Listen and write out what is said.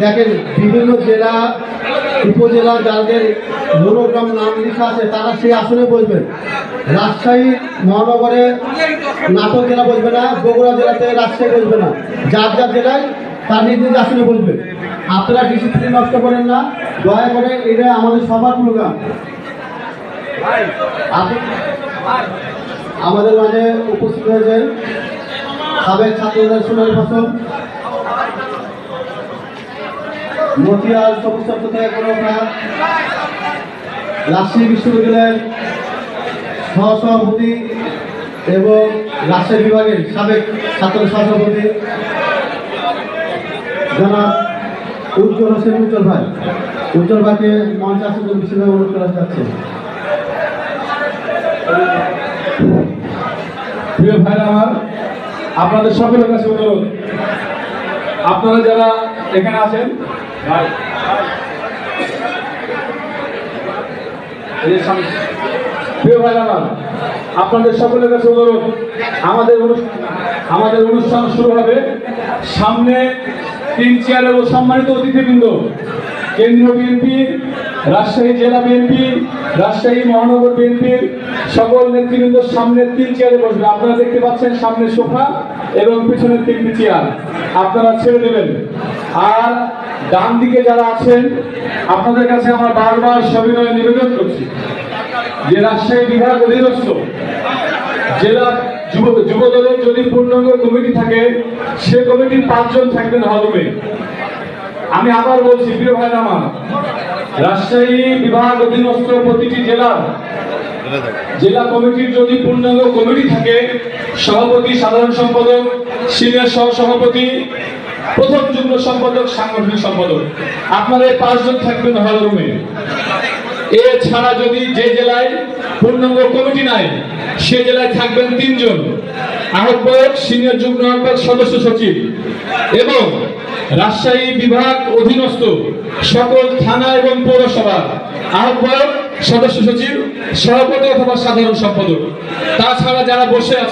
দেখেন বিভিন্ন জেলা উপজেলা যাদের মনোগ্রাম নাম লেখা আছে তারা সেই আসনে বসবেন। রাজশাহী মহানগরে নাটোর জেলা বসবে না, বগুড়া জেলাতে রাজশাহী বসবে না, যার যার জেলায় তার নিজ নিজ আসনে বসবে। আপনারা ডিসিপ্লিন নষ্ট করেন না, দয়া করে। এটা আমাদের সবার প্রোগ্রাম। আমাদের মাঝে উপস্থিত হয়েছেন সাবেক ছাত্রদের সোনালী ফসল মতিয়ার সবুজ চত্ব থেকে কোনো রাজশাহী বিশ্ববিদ্যালয়ের সহসভাপতি এবং রাজশাহী বিভাগের সাবেক ছাত্র সহসভাপতি জনাব উজ্জ্বল হোসেন উজ্জ্বল ভাইকে মঞ্চে আসার জন্য বিশেষভাবে অনুরোধ করা যাচ্ছে। প্রিয় ভাইরা আমার, আপনাদের সকলের কাছে অনুরোধ, আপনারা যারা এখানে আছেন প্রিয় ভাইরা আমার, আপনাদের সকলের কাছে অনুরোধ, আমাদের অনুষ্ঠান শুরু হবে। সামনে 3 চেয়ারের সম্মানিত অতিথিবৃন্দ, কেন্দ্রীয় বিএনপি, রাজশাহী জেলা বিএনপি, রাজশাহী মহানগর বিএনপির সকল নেতৃবৃন্দ সামনে 3 চেয়ারে বসবে। আপনারা দেখতে পাচ্ছেন সামনে সোফা এবং পিছনের 3টি চেয়ার আপনারা ছেড়ে দেবেন। আর ডান দিকে যারা আছেন, আপনাদের কাছে আমরা বারবার সবিনয়ে নিবেদন করছি যে রাজশাহী বিভাগ অধীনস্থ জেলা যুব দলের যদি পূর্ণাঙ্গ কমিটি থাকে, সে কমিটির 5 জন থাকবেন হলরুমে। আমি আবার বলছি প্রিয় ভাইরা আমার, রাজশাহী বিভাগ অধীনস্থ প্রতিটি জেলা কমিটির যদি পূর্ণাঙ্গ কমিটি থাকে, সভাপতি, সাধারণ সম্পাদক, সিনিয়র সহ সভাপতি, প্রথম যুগ্ম সম্পাদক, সাংগঠনিক সম্পাদক, আপনারা 5 জন থাকবেন হলরুমে। এছাড়া যদি যে জেলায় পূর্ণাঙ্গ কমিটি নাই, সে জেলায় থাকবেন 3 জন আহ্বায়ক, সিনিয়র যুগ্ম আহ্বায়ক, সদস্য সচিব এবং রাজশাহী বিভাগ অধীনস্থ সকল থানা এবং পৌরসভা আহ্বায়ক, সদস্য সচিব, সভাপতি অথবা সাধারণ সম্পাদক। তাছাড়া যারা বসে আছে